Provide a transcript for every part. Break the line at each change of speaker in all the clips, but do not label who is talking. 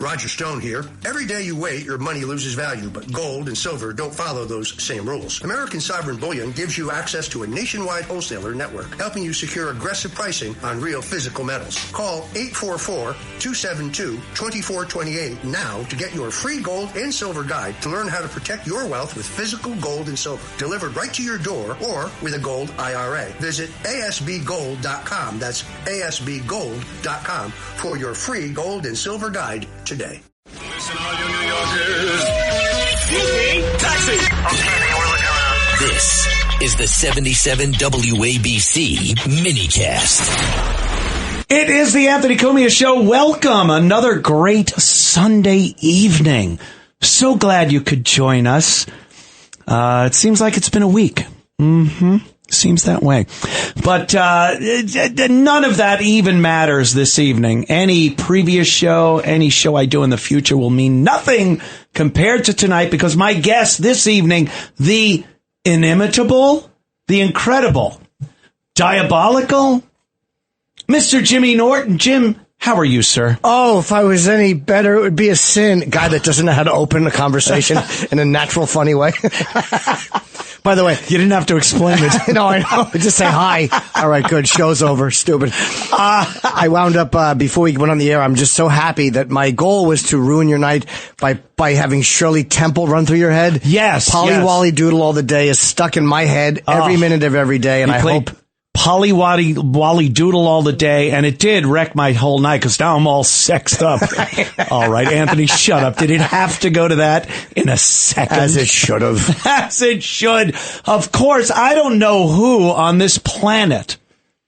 Roger Stone here. Every day you wait, your money loses value, but gold and silver don't follow those same rules. American Sovereign Bullion gives you access to a nationwide wholesaler network, helping you secure aggressive pricing on real physical metals. Call 844-272-2428 now to get your free gold and silver guide to learn how to protect your wealth with physical gold and silver, delivered right to your door or with a gold IRA. Visit asbgold.com. That's asbgold.com for your free gold and silver guide today.
Listen, all you New Yorkers. Excuse me, taxi. Okay, we're looking around.
This is the 77 WABC minicast.
It is the Anthony Cumia Show. Welcome. Another great Sunday evening. So glad you could join us. It seems like it's been a week. Seems that way. But none of that even matters this evening. Any previous show, any show I do in the future will mean nothing compared to tonight, because my guest this evening, the inimitable, the incredible, diabolical, Mr. Jimmy Norton. Jim, how are you, sir?
Oh, if I was any better, it would be a sin. A guy that doesn't know how to open a conversation in a natural, funny way. By the way,
you didn't have to explain it.
No, I know. Just say hi. All right, good. Show's over. Stupid. I wound up, before we went on the air, I'm just so happy that my goal was to ruin your night by having Shirley Temple run through your head.
Yes.
Polly Wally Doodle all the day is stuck in my head every minute of every day, and I hope...
Polly Wally Doodle all the day, and it did wreck my whole night, because now I'm all sexed up. All right, Anthony, shut up. Did it have to go to that in a second?
As it should have.
As it should. Of course, I don't know who on this planet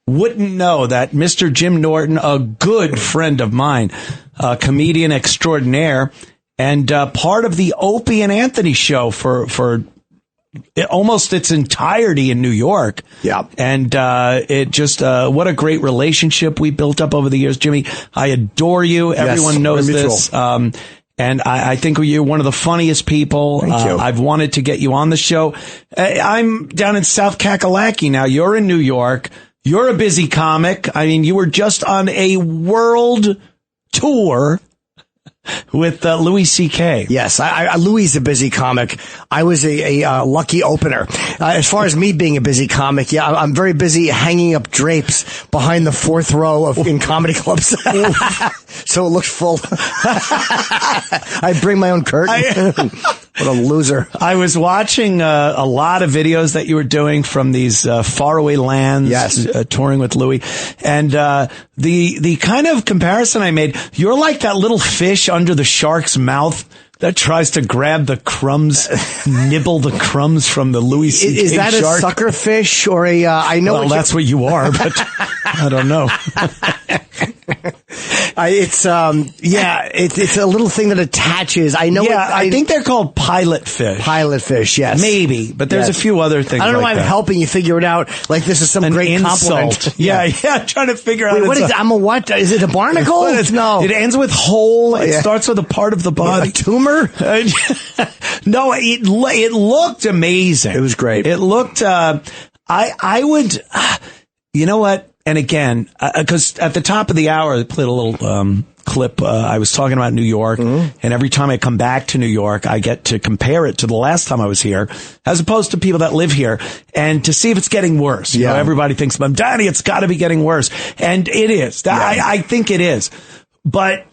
wouldn't know that Mr. Jim Norton, a good friend of mine, a comedian extraordinaire, and part of the Opie and Anthony show for almost its entirety in New York.
Yeah.
And it just, what a great relationship we built up over the years, Jimmy. I adore you. Everyone knows this. And I think you're one of the funniest people.
Thank you.
I've wanted to get you on the show. I'm down in South Kakalaki now. You're in New York. You're a busy comic. I mean, you were just on a world tour with Louis C.K.
Yes, Louis is a busy comic. I was a lucky opener. As far as me being a busy comic, yeah, I'm very busy hanging up drapes behind the fourth row in comedy clubs. So it looks full. I bring my own curtain. What a loser.
I was watching a lot of videos that you were doing from these faraway lands,
yes,
touring with Louis. And the kind of comparison I made, you're like that little fish under the shark's mouth that tries to grab the crumbs, nibble the crumbs from the Louis C.K.
Is that
shark.
A sucker fish or a, I know.
Well, that's what you are, but I don't know.
It's a little thing that attaches. I know.
Yeah, I think they're called pilot fish.
Pilot fish, yes.
Maybe, but there's a few other things.
I don't know why I'm
that.
helping you figure it out. Like this is some
An
great
insult.
compliment.
Yeah, trying to figure out.
What is it? I'm a what? Is it a barnacle? No.
It ends with hole. It starts with a part of the body.
A tumor?
No, it looked amazing.
It was great.
It looked, I would, you know what? And again, because at the top of the hour, I played a little clip. I was talking about New York, and every time I come back to New York, I get to compare it to the last time I was here, as opposed to people that live here, and to see if it's getting worse. You know, everybody thinks, Danny, it's got to be getting worse. And it is. Yeah. I think it is. But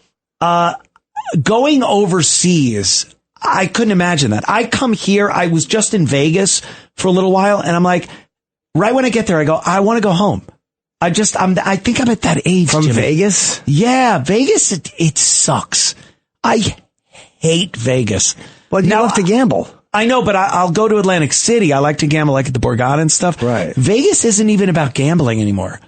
going overseas, I couldn't imagine that. I come here, I was just in Vegas for a little while, and I'm like, right when I get there, I go, I want to go home. I think I'm at that age.
From
Jimmy.
Vegas?
Yeah, Vegas, it sucks. I hate Vegas.
Well, you love to gamble.
I know, but I'll go to Atlantic City. I like to gamble, like at the Borgata and stuff.
Right.
Vegas isn't even about gambling anymore.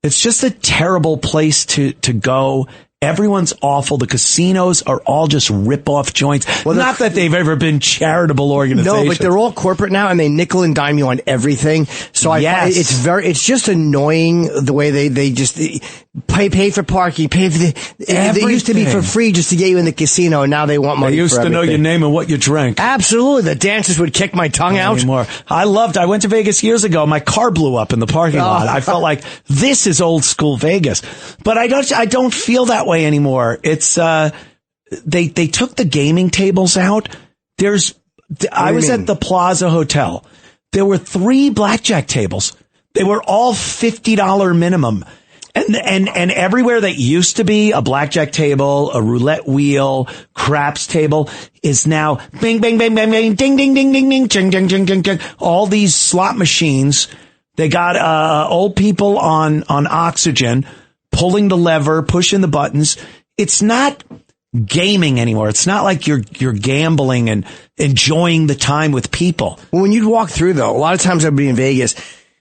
It's just a terrible place to go. Everyone's awful. The casinos are all just rip-off joints. Well, not that they've ever been charitable organizations.
No, but they're all corporate now, and they nickel and dime you on everything. So I find it's just annoying the way they just pay for parking, pay for they used to be for free just to get you in the casino, and now they want money.
They used
for
to know
everything.
your name and what you drank.
Absolutely, the dancers would kick my tongue out.
Anymore. I went to Vegas years ago. My car blew up in the parking lot. I felt like this is old school Vegas, but I don't feel that way anymore. It's they took the gaming tables out. I was at the Plaza Hotel. There were 3 blackjack tables. They were all $50 minimum. And everywhere that used to be a blackjack table, a roulette wheel, craps table is now bing, bing, bing, bing, bing, ding, ding, ding, ding, ding, ching, ching, ching, ching, ching. All these slot machines. They got, old people on oxygen pulling the lever, pushing the buttons. It's not gaming anymore. It's not like you're gambling and enjoying the time with people.
Well, when you'd walk through though, a lot of times I'd be in Vegas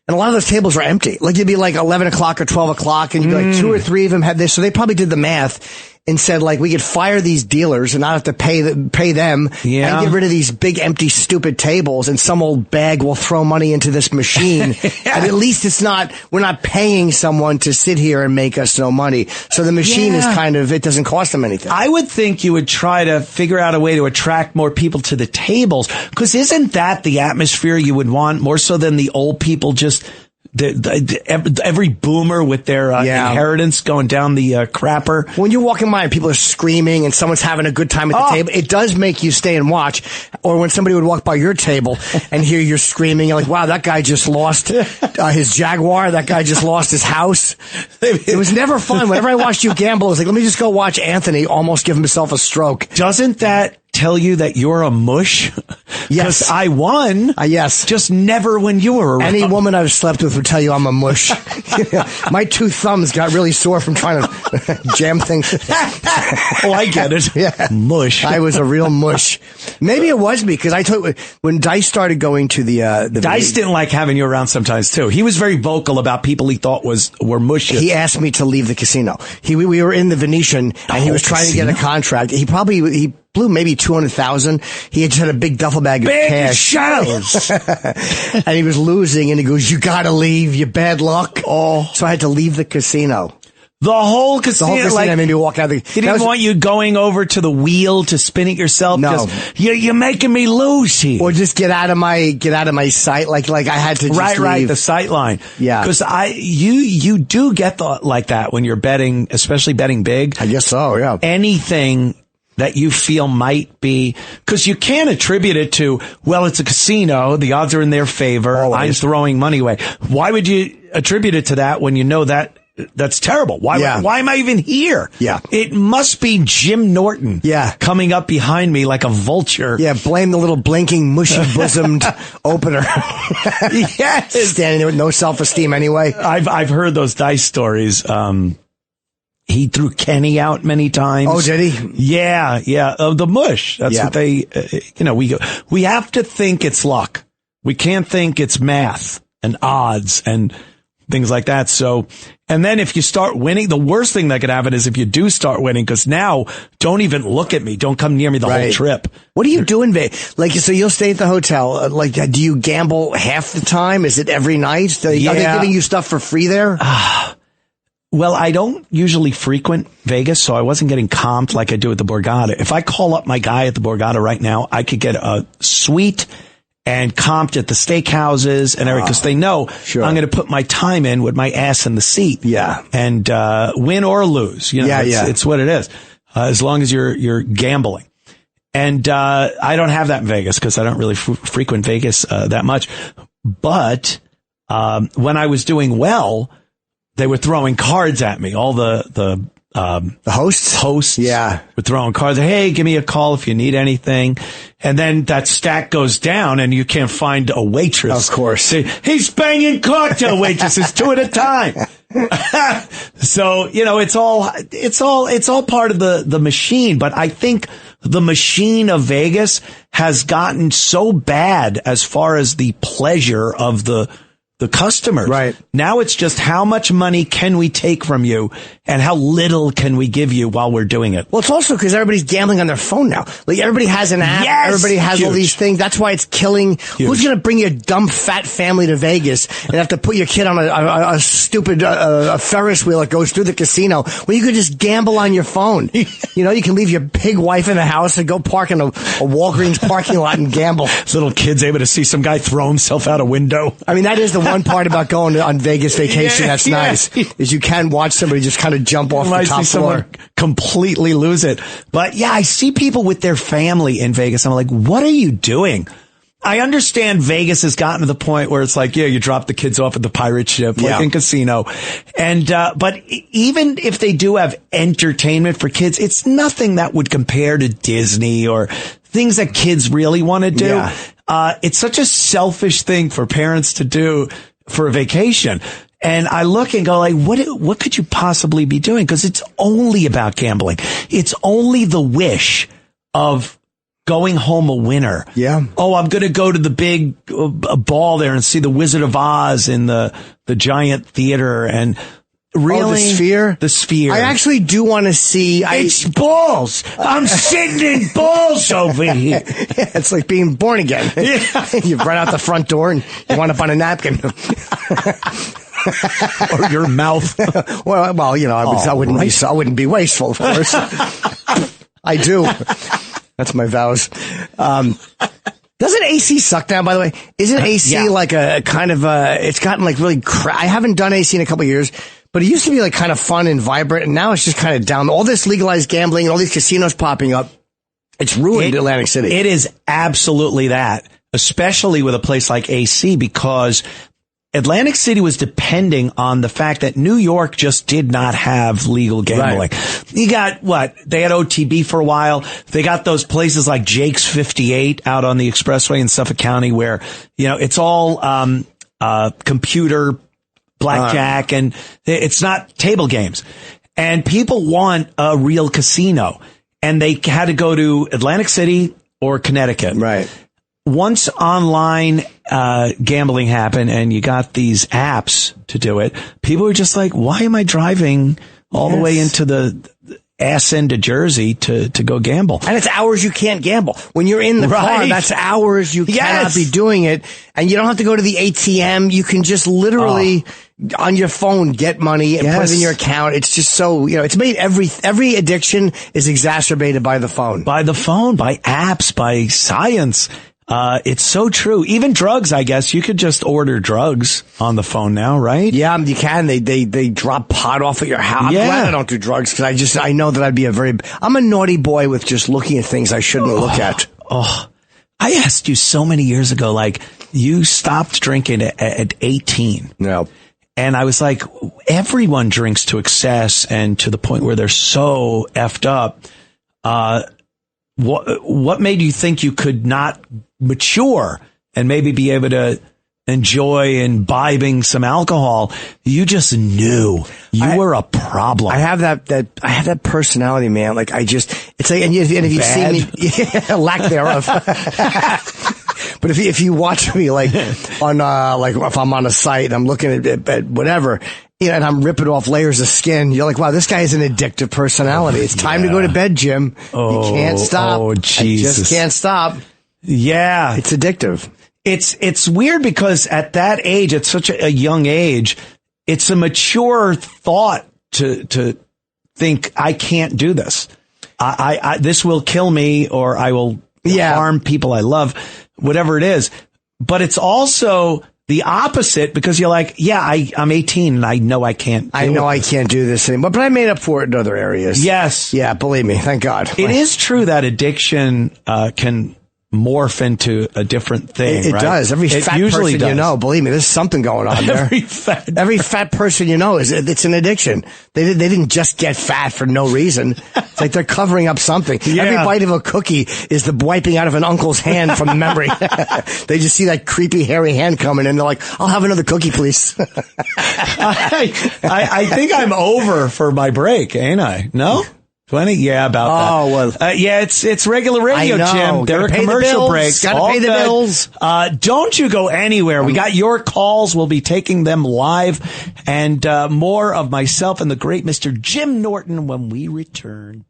and a lot of those tables were empty. Like it'd be like 11 o'clock or 12 o'clock and you'd be like 2 or 3 of them had this. So they probably did the math and said like, we could fire these dealers and not have to pay them and get rid of these big empty stupid tables and some old bag will throw money into this machine. And at least we're not paying someone to sit here and make us no money. So the machine is it doesn't cost them anything.
I would think you would try to figure out a way to attract more people to the tables, because isn't that the atmosphere you would want more so than the old people just every boomer with their inheritance going down the crapper.
When you're walking by and people are screaming and some's having a good time at the table, it does make you stay and watch. Or when somebody would walk by your table and hear you're screaming, you're like, wow, that guy just lost his Jaguar. That guy just lost his house. It was never fun. Whenever I watched you gamble, I was like, let me just go watch Anthony almost give himself a stroke.
Doesn't that tell you that you're a mush?
Yes.
I won.
Yes.
Just never when you were around.
Any woman I've slept with would tell you I'm a mush. My 2 thumbs got really sore from trying to jam things.
Oh, I get it.
Yeah.
Mush.
I was a real mush. Maybe it was me, because I told when Dice started going to the
Dice didn't like having you around sometimes too. He was very vocal about people he thought were mushy.
He asked me to leave the casino. We were in the Venetian and he was trying to get a contract. He blew maybe 200,000. He had just had a big duffel bag of cash.
Shadows.
And he was losing and he goes, you gotta leave, you bad luck. Oh. So I had to leave the casino.
The whole casino
made me walk out.
He didn't want you going over to the wheel to spin it yourself.
No.
You're making me lose here.
Or just get out of my sight. Like I had to just
Right,
leave.
the sight line.
Yeah.
Because you do get like that when you're betting, especially betting big.
I guess so, yeah.
Anything that you feel might be, because you can't attribute it to, well, it's a casino, the odds are in their favor, I'm throwing money away. Why would you attribute it to that when you know that that's terrible? Why am I even here?
Yeah.
It must be Jim Norton coming up behind me like a vulture.
Yeah, blame the little blinking, mushy-bosomed opener.
Yes.
Standing there with no self-esteem anyway.
I've heard those Dice stories. He threw Kenny out many times.
Oh, did he?
Yeah. The mush. That's what they, we have to think it's luck. We can't think it's math and odds and things like that. So, and then if you start winning, the worst thing that could happen is if you do start winning, because now don't even look at me. Don't come near me the whole trip.
What do you do in Vegas? Like, so you'll stay at the hotel. Do you gamble half the time? Is it every night? Are they giving you stuff for free there?
Well, I don't usually frequent Vegas, so I wasn't getting comped like I do at the Borgata. If I call up my guy at the Borgata right now, I could get a suite and comped at the steakhouses and everything, because they know I'm going to put my time in with my ass in the seat.
Yeah.
And win or lose. It's what it is. As long as you're gambling. And I don't have that in Vegas because I don't really frequent Vegas that much. But when I was doing well, they were throwing cards at me. All the hosts were throwing cards. Hey, give me a call if you need anything. And then that stack goes down and you can't find a waitress.
Of course.
Say, he's banging cocktail waitresses 2 at a time. So, it's all part of the machine. But I think the machine of Vegas has gotten so bad as far as the pleasure of the customers. Right. Now it's just how much money can we take from you and how little can we give you while we're doing it.
Well, it's also because everybody's gambling on their phone now. Like everybody has an app.
Yes!
Everybody has all these things. That's why it's killing. Huge. Who's going to bring your dumb fat family to Vegas and have to put your kid on a stupid Ferris wheel that goes through the casino when you could just gamble on your phone? You can leave your pig wife in the house and go park in a Walgreens parking lot and gamble.
Little kid's able to see some guy throw himself out a window.
I mean, that is the one part about going on Vegas vacation that's nice is you can watch somebody just kind of jump off the top floor.
Completely lose it. But yeah, I see people with their family in Vegas. I'm like, what are you doing? I understand Vegas has gotten to the point where it's like, yeah, you drop the kids off at the pirate ship, like in casino. And, but even if they do have entertainment for kids, it's nothing that would compare to Disney or things that kids really want to do. Yeah. It's such a selfish thing for parents to do for a vacation. And I look and go like, what could you possibly be doing? Because it's only about gambling. It's only the wish of going home a winner. Yeah. Oh, I'm going to go to the big ball there and see the Wizard of Oz in the giant theater and really
the Sphere.
The Sphere.
I actually do want to see.
It's balls. I'm sitting in balls over here.
Yeah, it's like being born again. Yeah. You run out the front door and you wind up on a napkin.
Or your mouth.
well, you know, I wouldn't be wasteful, of course. I do. That's my vows. Doesn't AC suck now, by the way? Isn't AC like a kind of it's gotten like really I haven't done AC in a couple of years, but it used to be like kind of fun and vibrant, and now it's just kind of down. All this legalized gambling and all these casinos popping up, it's ruined Atlantic City.
It is absolutely that, especially with a place like AC, because Atlantic City was depending on the fact that New York just did not have legal gambling. Right. You got they had OTB for a while. They got those places like Jake's 58 out on the expressway in Suffolk County where, you know, it's all, computer blackjack and it's not table games. And people want a real casino, and they had to go to Atlantic City or Connecticut.
Right.
Once online gambling happened and you got these apps to do it, people were just like, why am I driving all the way into the ass end of Jersey to go gamble?
And it's hours you can't gamble. When you're in the car, that's hours you cannot be doing it. And you don't have to go to the ATM. You can just literally on your phone get money and put it in your account. It's just so, you know, it's made every addiction is exacerbated by the phone.
By the phone, by apps, by science. It's so true. Even drugs, I guess. You could just order drugs on the phone now, right?
Yeah, you can. They drop pot off at your house. I'm glad I don't do drugs because I know that I'm a naughty boy with just looking at things I shouldn't look at.
I asked you so many years ago, like, you stopped drinking at 18.
No.
And I was like, everyone drinks to excess and to the point where they're so effed up. What made you think you could not mature and maybe be able to enjoy imbibing some alcohol? You just knew you were a problem.
I have that personality, man. Like it's like, and if you've seen me, lack thereof. But if you watch me like on like if I'm on a site and I'm looking at whatever, you know, and I'm ripping off layers of skin, you're like, wow, this guy is an addictive personality. It's time to go to bed, Jim. You can't stop.
Oh, Jesus.
I just can't stop.
Yeah.
It's addictive.
It's weird because at that age, at such a young age, it's a mature thought to think I can't do this. I this will kill me, or I will harm people I love, whatever it is. But it's also the opposite, because you're like, I'm 18 and I know I can't.
I can't do this anymore, but I made up for it in other areas.
Yes.
Yeah, believe me. Thank God.
It is true that addiction can morph into a different thing.
It does. Every fat person you know, believe me, there's something going on there. Every fat person you know it's an addiction. They didn't just get fat for no reason. It's like they're covering up something. Yeah. Every bite of a cookie is the wiping out of an uncle's hand from memory. They just see that creepy hairy hand coming and they're like, I'll have another cookie, please.
I think I'm over for my break, ain't I? No? 20? Yeah, about that.
Oh, well.
Yeah, it's regular radio, Jim. There are commercial breaks.
Gotta pay the bills.
Don't you go anywhere. We got your calls. We'll be taking them live. And more of myself and the great Mr. Jim Norton when we return.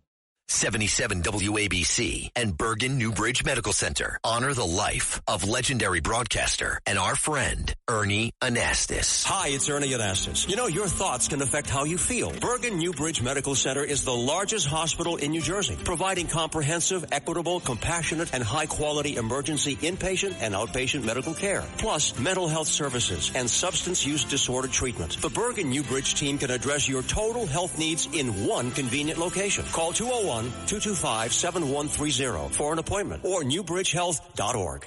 77 WABC and Bergen Newbridge Medical Center honor the life of legendary broadcaster and our friend, Ernie Anastas.
Hi, it's Ernie Anastas. You know, your thoughts can affect how you feel. Bergen Newbridge Medical Center is the largest hospital in New Jersey, providing comprehensive, equitable, compassionate, and high-quality emergency inpatient and outpatient medical care, plus mental health services and substance use disorder treatment. The Bergen Newbridge team can address your total health needs in one convenient location. Call 201-225-7130 for an appointment or newbridgehealth.org.